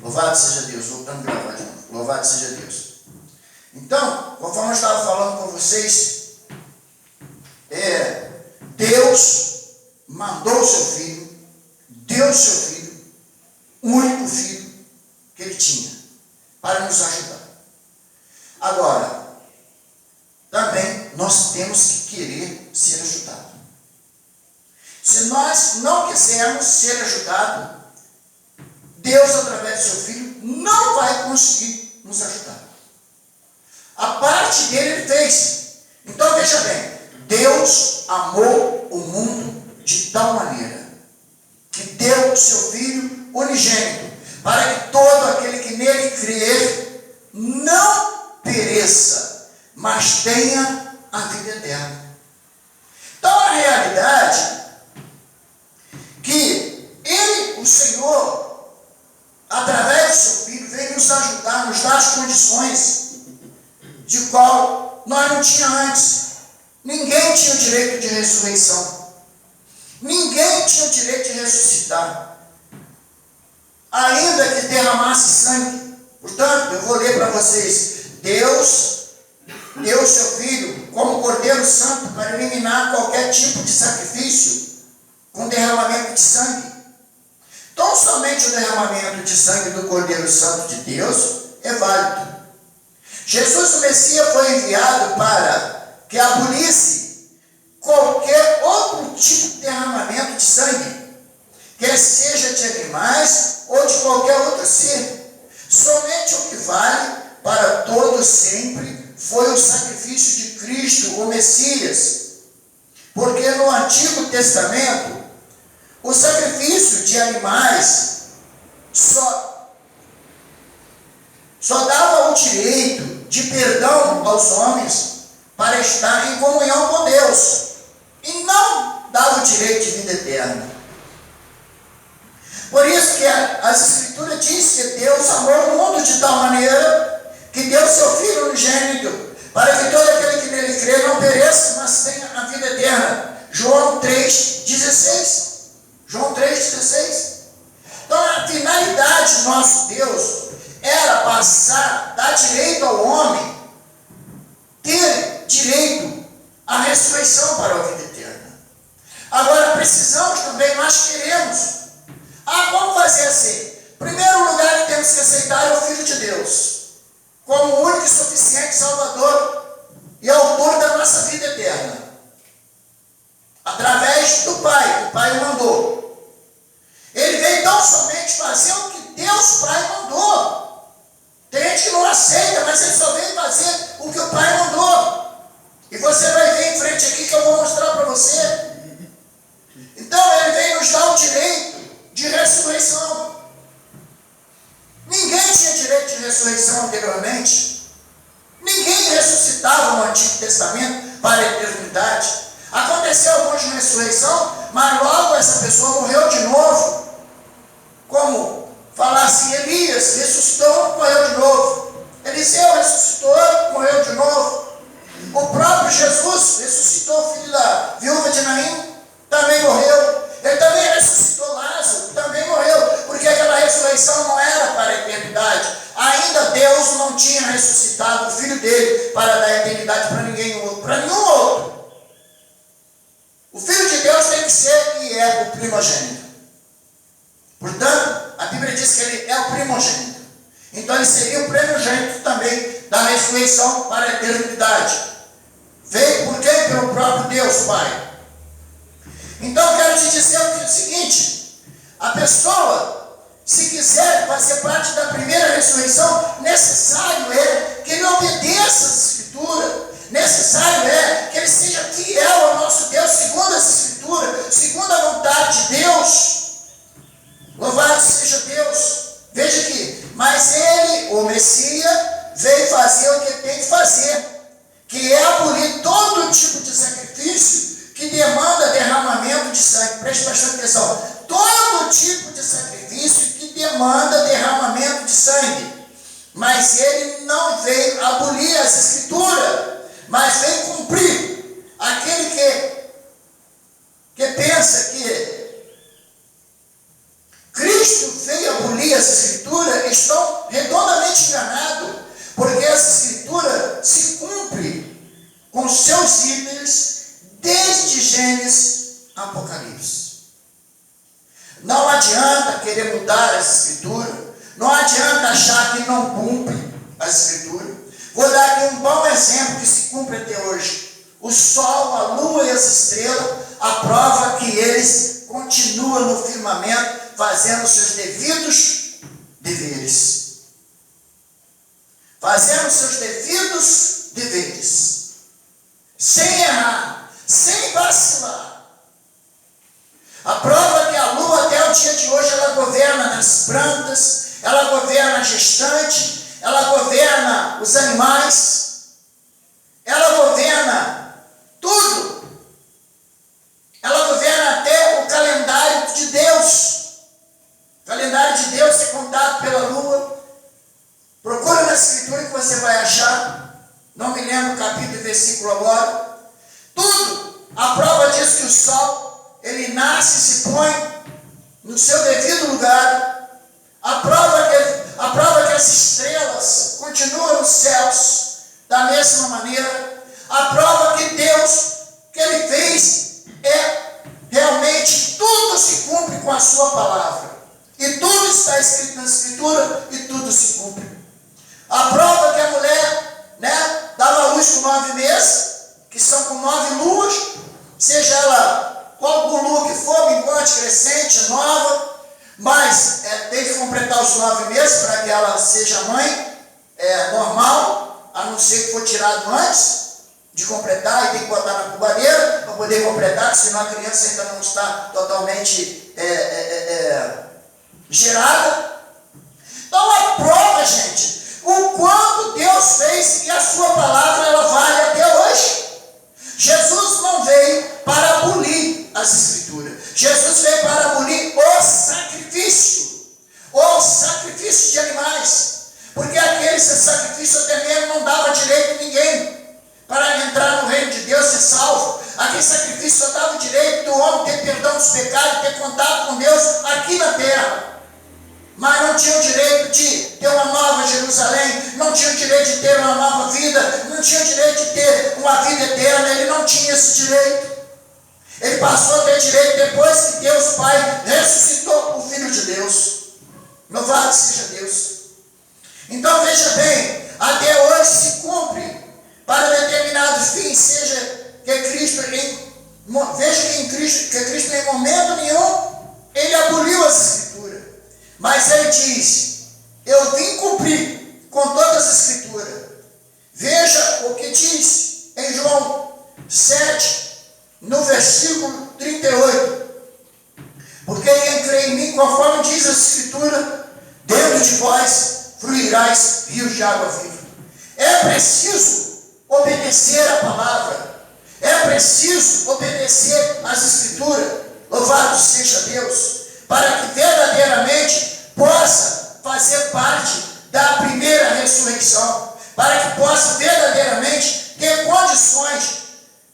Louvado seja Deus. Voltando a gravar de novo. Louvado seja Deus. Então, conforme eu estava falando com vocês, Deus mandou o seu filho, deu o seu filho, o único filho que ele tinha, para nos ajudar. Agora, também nós temos que querer ser ajudados. Se nós não quisermos ser ajudados, Deus, através do seu filho, não vai conseguir nos ajudar. A parte dele ele fez. Então veja bem, Deus amou o mundo de tal maneira que deu o seu filho unigênito, para que todo aquele que nele crer não pereça, mas tenha a vida eterna. Então a realidade que ele, o Senhor, através do seu filho, veio nos ajudar, nos dar as condições de qual nós não tínhamos antes. Ninguém tinha o direito de ressurreição. Ninguém tinha o direito de ressuscitar, ainda que derramasse sangue. Portanto, eu vou ler para vocês. Deus deu o seu Filho como Cordeiro Santo para eliminar qualquer tipo de sacrifício com derramamento de sangue. Então, somente o derramamento de sangue do Cordeiro Santo de Deus é válido. Jesus, o Messias, foi enviado para que abolisse qualquer outro tipo de derramamento de sangue, quer seja de animais ou de qualquer outro ser. Somente o que vale para todos sempre foi o sacrifício de Cristo, o Messias. Porque no Antigo Testamento, o sacrifício de animais só dava o direito de perdão aos homens para estar em comunhão com Deus, e não dava o direito de vida eterna. Por isso que as Escrituras dizem que Deus amou o mundo de tal maneira que deu seu Filho unigênito, para que todo aquele que nele crê não pereça, mas tenha a vida eterna. João 3,16. João 3,16. Então a finalidade do nosso Deus era dar direito ao homem ter direito à ressurreição para a vida eterna. Agora precisamos também, nós queremos. Como fazer assim? Em primeiro lugar, que temos que aceitar o Filho de Deus como o único e suficiente Salvador e autor da nossa vida eterna, através do Pai. O Pai o mandou. Ele veio tão somente fazer o que Deus Pai mandou. Tem gente que não aceita, mas ele só veio fazer o que o Pai mandou. E você vai ver em frente aqui que eu vou mostrar para você. Então ele veio nos dar o direito de ressurreição. Ninguém tinha direito de ressurreição anteriormente. Ninguém ressuscitava no Antigo Testamento para a eternidade. Aconteceu alguma ressurreição, mas logo essa pessoa morreu de novo. Como falar assim, Elias ressuscitou, morreu de novo. Eliseu ressuscitou, morreu de novo. O próprio Jesus ressuscitou o filho da viúva de Naim, também morreu. Ele também ressuscitou Lázaro, também morreu, porque aquela ressurreição não era para a eternidade. Ainda Deus não tinha ressuscitado o Filho dele para dar a eternidade para ninguém outro, para nenhum outro. O Filho de Deus tem que ser e é o primogênito. Portanto, a Bíblia diz que ele é o primogênito. Então ele seria o primogênito também da ressurreição para a eternidade. Veio por quem? Pelo próprio Deus Pai. Então eu quero te dizer o seguinte: a pessoa, se quiser fazer parte da primeira ressurreição, necessário é que ele obedeça as Escrituras, necessário é que ele seja fiel ao nosso Deus, segundo as Escrituras, segundo a vontade de Deus. Louvado seja Deus. Veja aqui, mas ele, o Messias, veio fazer o que tem que fazer, que é abolir todo tipo de sacrifício que demanda derramamento de sangue. Preste bastante atenção. Todo tipo de sacrifício que demanda derramamento de sangue. Mas ele não veio abolir as Escrituras, mas veio cumprir. Aquele que pensa que Cristo veio abolir as Escrituras eles estão redondamente enganados, porque essa escritura se cumpre com seus líderes desde Gênesis a Apocalipse. Não adianta querer mudar essa escritura, não adianta achar que não cumpre a escritura. Vou dar aqui um bom exemplo que se cumpre até hoje. O sol, a lua e as estrelas, a prova que eles continuam no firmamento, fazendo seus devidos deveres. Fazendo seus devidos deveres. Sem errar, sem vacilar. A prova que a lua até o dia de hoje, ela governa nas plantas, ela governa a gestante, ela governa os animais, ela governa tudo. Ela governa até o calendário de Deus. O calendário de Deus é contado pela lua. Procura na escritura que você vai achar. Não me lembro o capítulo e versículo agora. Tudo. A prova diz que o sol, ele nasce e se põe no seu devido lugar. A prova que as estrelas continuam nos céus da mesma maneira. A prova que Deus, que Ele fez, realmente tudo se cumpre com a sua palavra. E tudo está escrito na escritura e tudo se cumpre. A prova que a mulher, dava à luz com 9 meses, que são com 9 luas, seja ela qual lua que for, minguante, crescente, nova, mas tem que completar os 9 meses para que ela seja mãe normal, a não ser que for tirado antes de completar, e tem que botar na cubadeira para poder completar, senão a criança ainda não está totalmente gerada. Então a prova, gente, o quanto Deus fez, e a sua palavra ela vale até hoje. Jesus não veio para abolir as escrituras. Jesus veio para abolir o sacrifício de animais. Porque aquele sacrifício até mesmo não dava direito a ninguém para entrar no reino de Deus e ser salvo. Aquele sacrifício só dava o direito do homem ter perdão dos pecados, ter contato com Deus aqui na terra. Mas não tinha o direito de ter uma nova Jerusalém, não tinha o direito de ter uma nova vida, não tinha o direito de ter uma vida eterna. Ele não tinha esse direito. Ele passou a ter direito depois que Deus Pai ressuscitou o Filho de Deus. Louvado seja Deus. Então veja bem, até hoje se cumpre para determinados fins, seja que Cristo, veja que Cristo em momento nenhum, ele aboliu as escrituras. Mas ele diz, eu vim cumprir com todas as escrituras. Veja o que diz em João 7, no versículo 38. Porque quem crê em mim, conforme diz a escritura, dentro de vós fluirás rios de água viva. É preciso obedecer a palavra. É preciso obedecer às escrituras. Louvado seja Deus. Para que verdadeiramente possa fazer parte da primeira ressurreição. Para que possa verdadeiramente ter condições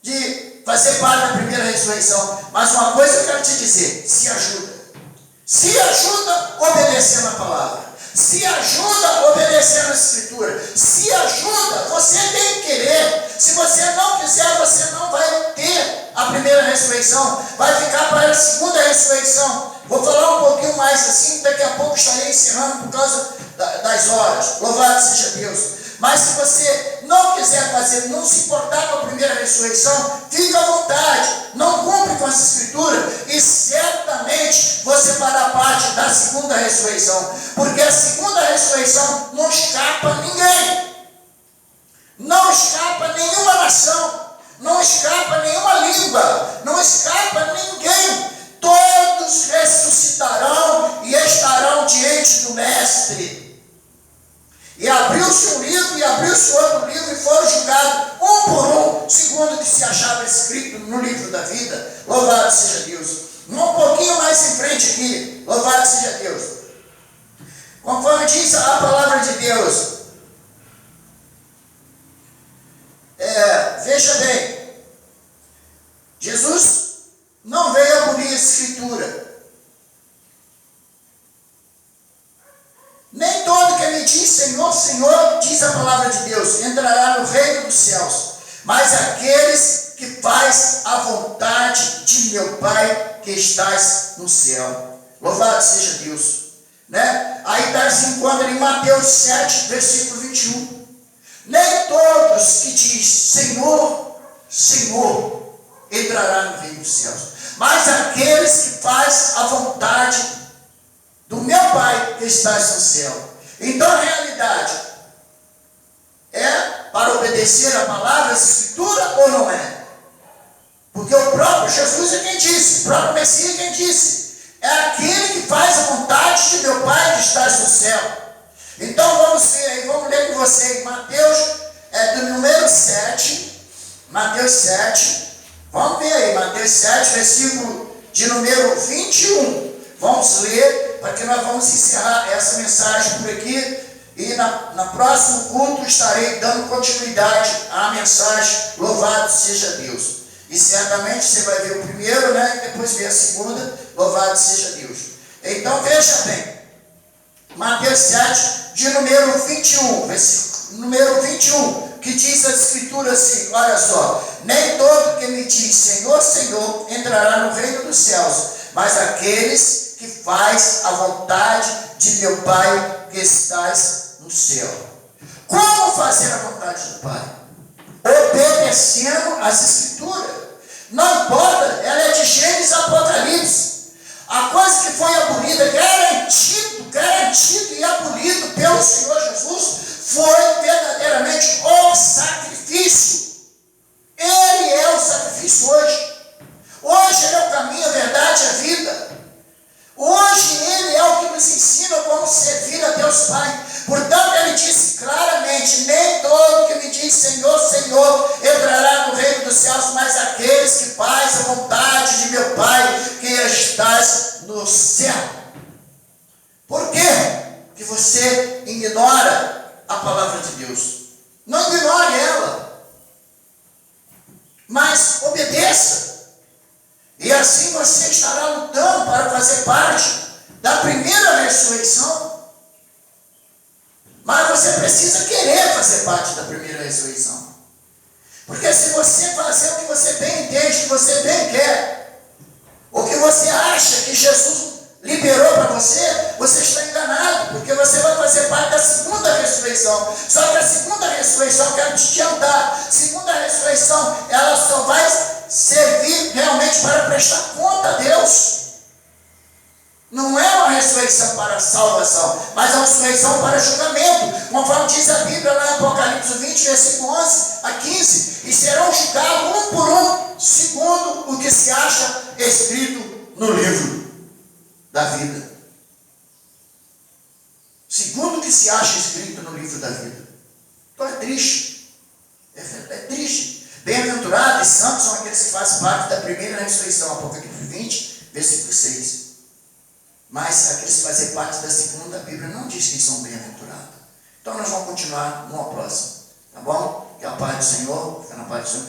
de fazer parte da primeira ressurreição. Mas uma coisa eu quero te dizer, se ajuda. Se ajuda obedecendo a palavra. Se ajuda obedecendo a escritura. Se ajuda, você tem que querer. Se você não quiser, você não vai ter a primeira ressurreição. Vai ficar para a segunda ressurreição. Vou falar um pouquinho mais assim, daqui a pouco estarei encerrando por causa das horas. Louvado seja Deus. Mas se você não quiser fazer, não se importar com a primeira ressurreição, fica à vontade, não cumpre com essa escritura e certamente você fará parte da segunda ressurreição. Porque a segunda ressurreição não escapa ninguém. Não escapa nenhuma nação, não escapa nenhuma língua, não escapa ninguém. Todos ressuscitarão e estarão diante do Mestre. E abriu-se um livro, e abriu-se outro livro, e foram julgados um por um, segundo o que se achava escrito no livro da vida. Louvado seja Deus. Um pouquinho mais em frente aqui, louvado seja Deus. Conforme diz a palavra de Deus, veja bem, Jesus não veio abolir a escritura. Nem toda me diz Senhor, Senhor, diz a palavra de Deus, entrará no reino dos céus, mas aqueles que faz a vontade de meu Pai que estás no céu. Louvado seja Deus. Né? Aí se encontra em Mateus 7, versículo 21. Nem todos que diz Senhor, Senhor, entrará no reino dos céus, mas aqueles que faz a vontade do meu Pai que estás no céu. Então a realidade é para obedecer a palavra, a escritura, ou não é? Porque o próprio Jesus é quem disse, o próprio Messias é quem disse, é aquele que faz a vontade de meu Pai que estás no céu. Então vamos ver aí, vamos ler com você em Mateus, do número 7, Mateus 7, vamos ver aí, Mateus 7, versículo de número 21. Vamos ler, porque nós vamos encerrar essa mensagem por aqui, e na próximo culto estarei dando continuidade à mensagem, louvado seja Deus. E certamente você vai ver o primeiro, né? E depois ver a segunda, louvado seja Deus. Então veja bem, Mateus 7, de número 21, versículo número 21, que diz a escritura assim, olha só: nem todo que me diz Senhor, Senhor, entrará no reino dos céus, mas aqueles que faz a vontade de meu Pai que estás no céu. Como fazer a vontade do Pai? Obedecendo as escrituras. Não importa, ela é de Gênesis a Apocalipse. A coisa que foi abolida, garantido e abolido pelo Senhor Jesus, foi verdadeiramente o sacrifício. Ele é o sacrifício hoje. Hoje Ele é o caminho, a verdade e a vida. Hoje Ele é o que nos ensina como servir a Deus Pai. Portanto, Ele disse claramente: nem todo que me diz Senhor, Senhor, entrará no reino dos céus, mas aqueles que fazem a vontade de meu Pai que estás no céu. Por quê? Porque você ignora a palavra de Deus. Não ignore ela, mas obedeça. E assim você estará lutando para fazer parte da primeira ressurreição. Mas você precisa querer fazer parte da primeira ressurreição. Porque se você fazer o que você bem entende, o que você bem quer, o que você acha que Jesus liberou para você, você está enganado, porque você vai fazer parte da segunda ressurreição. Só que a segunda ressurreição, eu quero te adiantar, a segunda ressurreição, ela só vai servir realmente para prestar conta a Deus. Não é uma ressurreição para salvação, mas é uma ressurreição para julgamento, conforme diz a Bíblia lá em Apocalipse 20, versículo 11 a 15, e serão julgados um por um, segundo o que se acha escrito no livro da vida. Segundo o que se acha escrito no livro da vida. Então é triste. É triste. Bem-aventurados e santos são aqueles que fazem parte da primeira ressurreição. Apocalipse 20, versículo 6. Mas aqueles que fazem parte da segunda, a Bíblia não diz que são bem-aventurados. Então nós vamos continuar numa próxima. Tá bom? Que a paz do Senhor, fica na paz do Senhor.